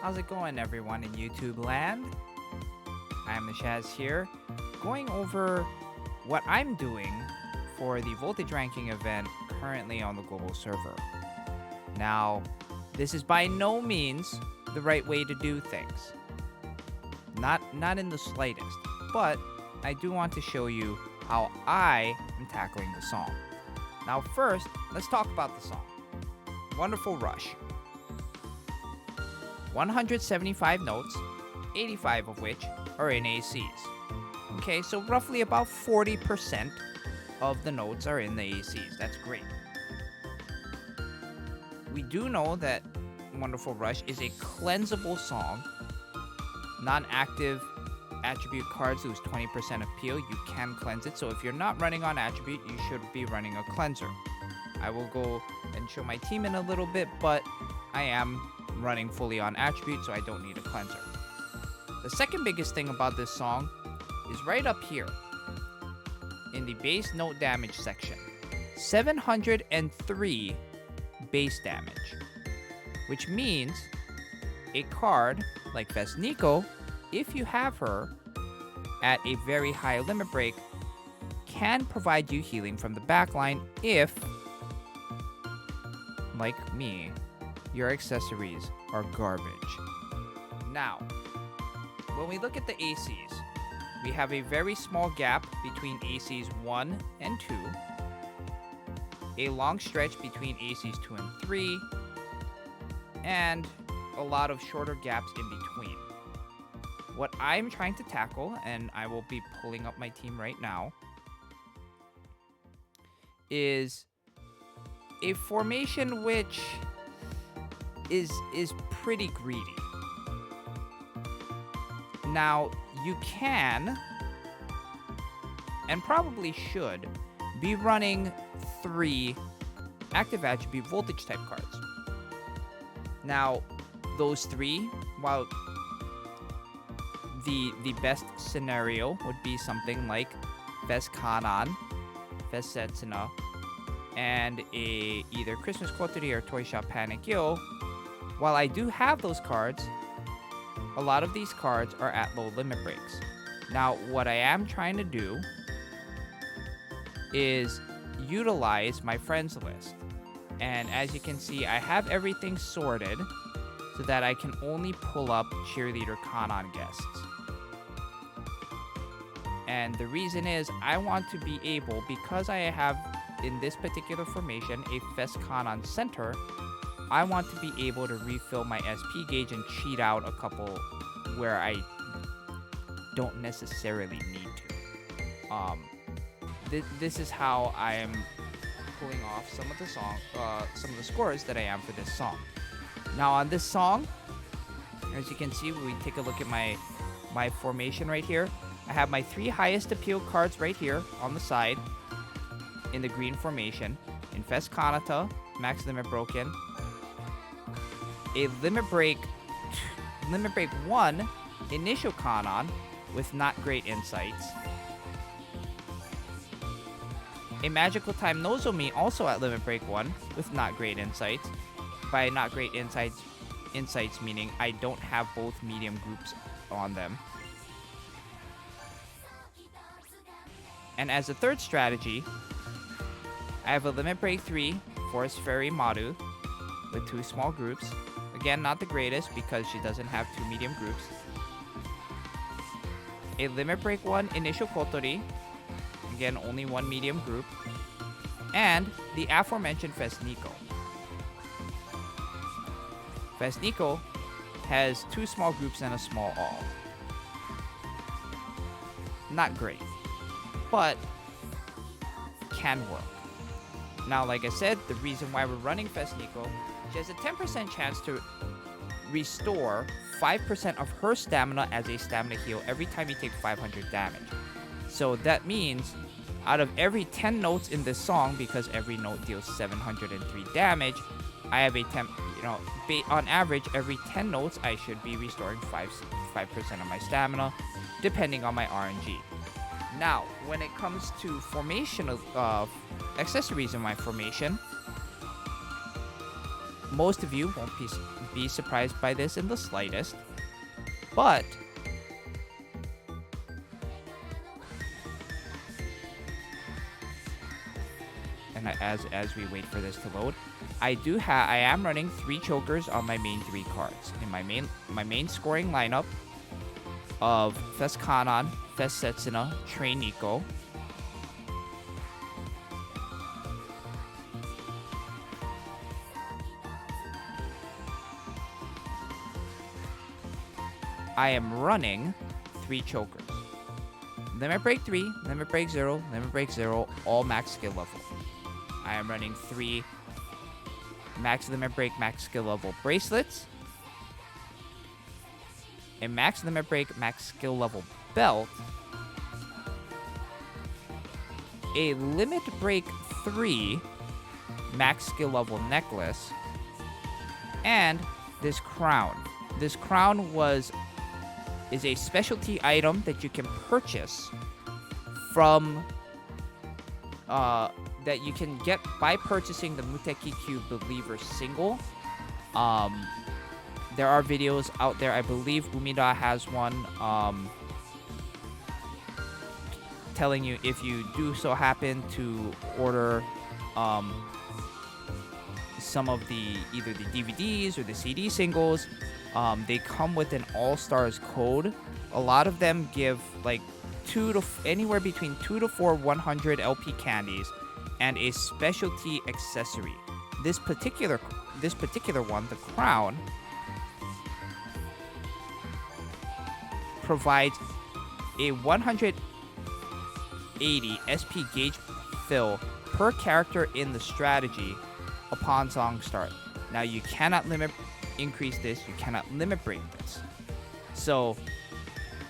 How's it going, everyone in YouTube land? I'm the Shaz here, going over what I'm doing for the voltage ranking event currently on the global server. Now, this is by no means the right way to do things. Not in the slightest, but I do want to show you how I am tackling the song. Now first, let's talk about the song. Wonderful Rush. 175 notes, 85 of which are in ACs. Okay, so roughly about 40% of the notes are in the ACs. That's great. We do know that Wonderful Rush is a cleansable song. Non-active attribute cards lose 20% appeal. You can cleanse it. So if you're not running on attribute, you should be running a cleanser. I will go and show my team in a little bit, but I am running fully on attribute, so I don't need a cleanser. The second biggest thing about this song is right up here in the base note damage section. 703 base damage, which means a card like Vesnico, if you have her at a very high limit break, can provide you healing from the backline if, like me, your accessories are garbage. Now, when we look at the ACs, we have a very small gap between ACs 1 and 2, a long stretch between ACs 2 and 3, and a lot of shorter gaps in between. What I'm trying to tackle, and I will be pulling up my team right now, is a formation which is pretty greedy. Now, you can, and probably should, be running 3 active attribute voltage type cards. Now, those 3, while the best scenario would be something like Ves Kanan, Ves Setsuna, and a either Christmas Kotori or Toy Shop Panic Yo. While I do have those cards, a lot of these cards are at low limit breaks. Now, what I am trying to do is utilize my friends list. And as you can see, I have everything sorted so that I can only pull up Cheerleader Kanan guests. And the reason is I want to be able, because I have in this particular formation a Ves Kanan center, I want to be able to refill my SP gauge and cheat out a couple where I don't necessarily need to. This is how I am pulling off some of the scores that I am for this song. Now on this song, as you can see, when we take a look at my formation right here, I have my 3 highest appeal cards right here on the side in the green formation. In Ves Kanata, Max Limit Broken, a Limit Break 1 Initial Kanan with not great insights, a Magical Time Nozomi also at Limit Break 1 with not great insights. By not great insights meaning I don't have both medium groups on them. And as a third strategy, I have a Limit Break 3 Forest Fairy Maru with 2 small groups. Again, not the greatest because she doesn't have 2 medium groups. A Limit Break 1 Initial Kotori. Again, only 1 medium group. And the aforementioned Vesnico. Vesnico has 2 small groups and a small all. Not great, but can work. Now, like I said, the reason why we're running Vesnico, she has a 10% chance to restore 5% of her stamina as a stamina heal every time you take 500 damage. So that means out of every 10 notes in this song, because every note deals 703 damage, I have a 10, on average, every 10 notes, I should be restoring 5% of my stamina, depending on my RNG. Now, when it comes to formation of accessories in my formation, most of you won't be surprised by this in the slightest, but and as we wait for this to load, I am running 3 chokers on my main 3 cards in my main scoring lineup of Fes Kanan, Fes Setsuna, Train Nico. I am running 3 chokers. Limit Break 3, Limit Break 0, Limit Break 0, all max skill level. I am running 3 max Limit Break, max skill level bracelets, a max Limit Break, max skill level belt, a Limit Break 3 max skill level necklace, and this crown. This crown is a specialty item that you can purchase from that you can get by purchasing the Muteki Q Believer single. There are videos out there. I believe Umida has one telling you if you do so happen to order some of either the DVDs or the CD singles, they come with an All-Stars code. A lot of them give like anywhere between 2 to 4 100 LP candies and a specialty accessory. This particular one, the crown, provides a 180 SP gauge fill per character in the strategy upon song start. Now you cannot increase this, you cannot limit break this. So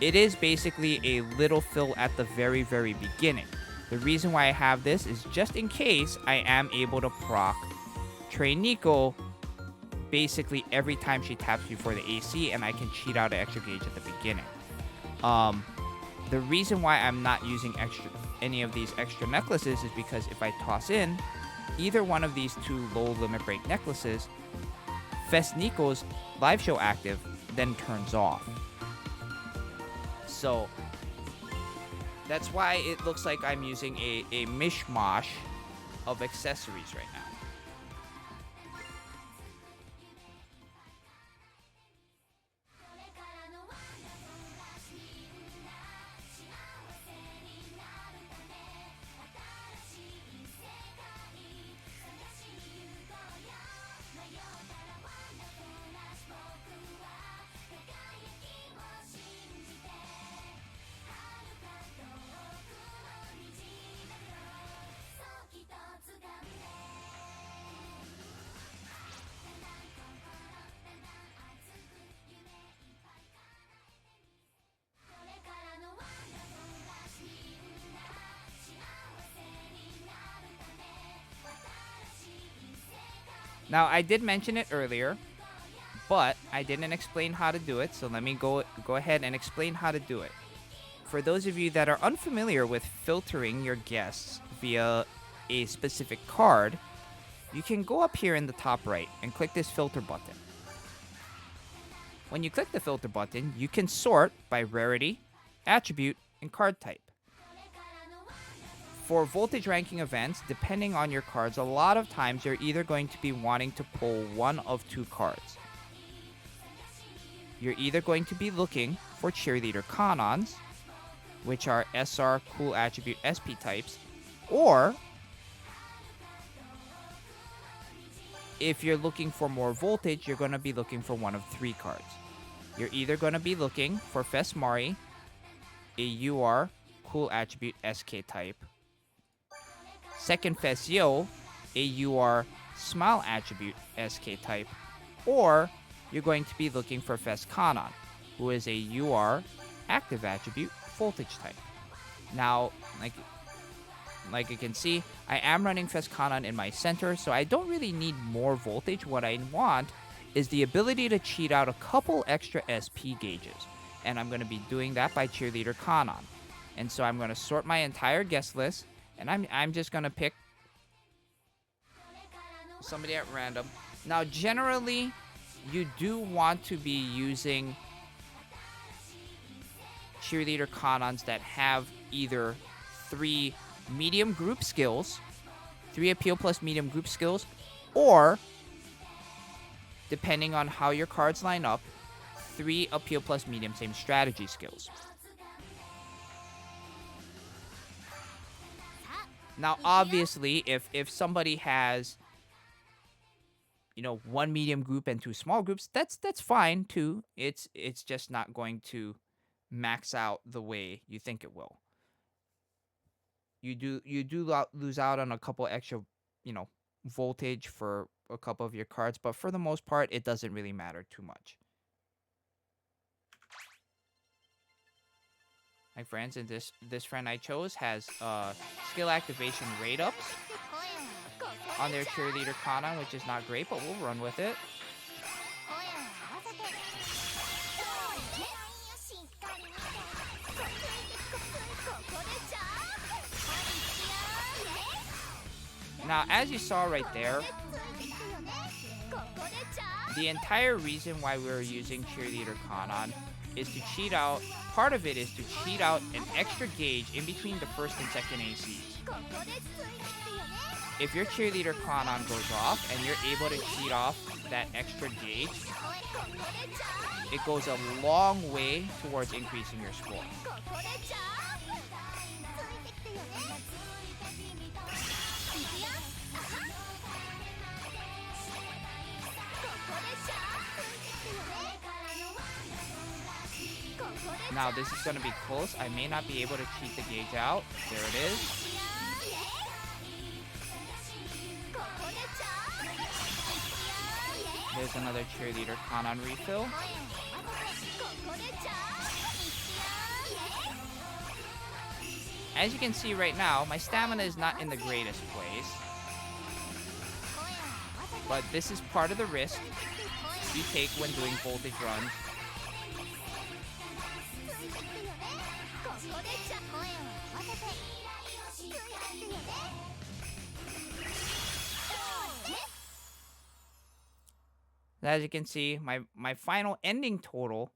it is basically a little fill at the very, very beginning. The reason why I have this is just in case I am able to proc Train Nico basically every time she taps before the AC, and I can cheat out an extra gauge at the beginning. The reason why I'm not using any of these extra necklaces is because if I toss in either one of these 2 low limit break necklaces, Fes Nico's live show active then turns off. So that's why it looks like I'm using a mishmash of accessories right now. Now, I did mention it earlier, but I didn't explain how to do it, so let me go ahead and explain how to do it. For those of you that are unfamiliar with filtering your guests via a specific card, you can go up here in the top right and click this filter button. When you click the filter button, you can sort by rarity, attribute, and card type. For voltage ranking events, depending on your cards, a lot of times you're either going to be wanting to pull one of 2 cards. You're either going to be looking for Cheerleader Kanons, which are SR Cool Attribute SP types, or if you're looking for more voltage, you're going to be looking for one of 3 cards. You're either going to be looking for Fes Mari, a UR Cool Attribute SK type, Second Fes Yo, a UR Smile Attribute SK type, or you're going to be looking for Fes Kanan, who is a UR Active Attribute Voltage type. Now, like you can see, I am running Fes Kanan in my center, so I don't really need more voltage. What I want is the ability to cheat out a couple extra SP gauges, and I'm going to be doing that by Cheerleader Kanan. And so I'm going to sort my entire guest list, and I'm just going to pick somebody at random. Now, generally, you do want to be using cheerleader Kanons that have either 3 medium group skills, 3 appeal plus medium group skills, or, depending on how your cards line up, 3 appeal plus medium same strategy skills. Now, obviously, if somebody has, 1 medium group and 2 small groups, that's fine too. It's just not going to max out the way you think it will. You do lose out on a couple extra, voltage for a couple of your cards, but for the most part, it doesn't really matter too much. Like for instance, this friend I chose has skill activation rate ups on their cheerleader Kanon, which is not great, but we'll run with it. Now, as you saw right there, the entire reason why we were using cheerleader Kanon is to cheat out, part of it is to cheat out an extra gauge in between the first and second ACs. If your cheerleader Kanon goes off and you're able to cheat off that extra gauge, it goes a long way towards increasing your score. Now, this is going to be close. I may not be able to cheat the gauge out. There it is. There's another cheerleader Kanon refill. As you can see right now, my stamina is not in the greatest place. But this is part of the risk you take when doing voltage runs. As you can see, my final ending total,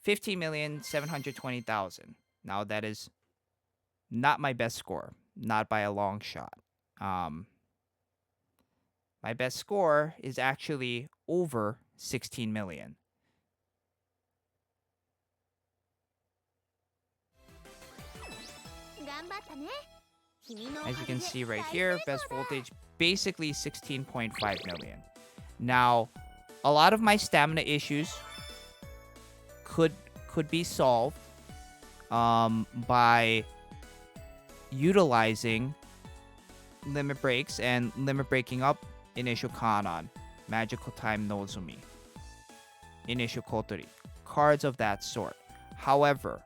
15,720,000. Now, that is not my best score, not by a long shot. My best score is actually over 16 million. As you can see right here, best voltage, basically 16.5 million. Now, a lot of my stamina issues could be solved by utilizing limit breaks and limit breaking up initial Kanon, Magical Time Nozumi, initial Kotori, cards of that sort. However,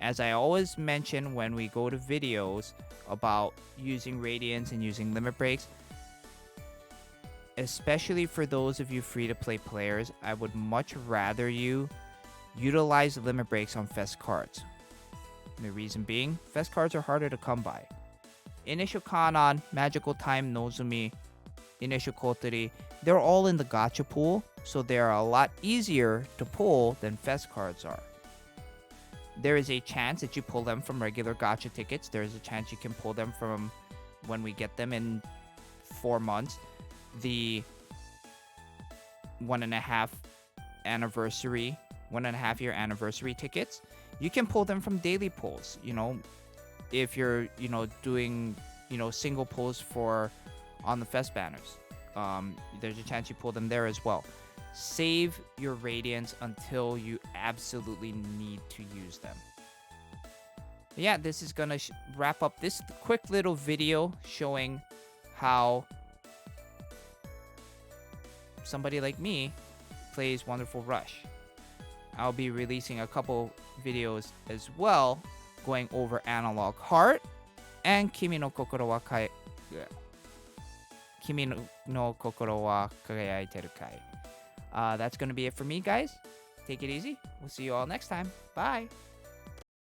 as I always mention when we go to videos about using Radiance and using limit breaks, especially for those of you free-to-play players, I would much rather you utilize limit breaks on Fest cards. The reason being, Fest cards are harder to come by. Initial Kanon, Magical Time Nozumi, Initial Kotori, they're all in the gacha pool, so they're a lot easier to pull than Fest cards are. There is a chance that you pull them from regular gacha tickets. There is a chance you can pull them from when we get them in 4 months. The 1.5 year anniversary tickets, you can pull them from daily pulls. If you're doing single pulls for on the Fest banners, there's a chance you pull them there as well. Save your Radiance until you absolutely need to use them. Yeah, this is gonna wrap up this quick little video showing how somebody like me plays Wonderful Rush. I'll be releasing a couple videos as well going over Analog Heart and Kimi no Kokoro wa Kagayaiteru Kai. That's going to be it for me, guys. Take it easy. We'll see you all next time. Bye.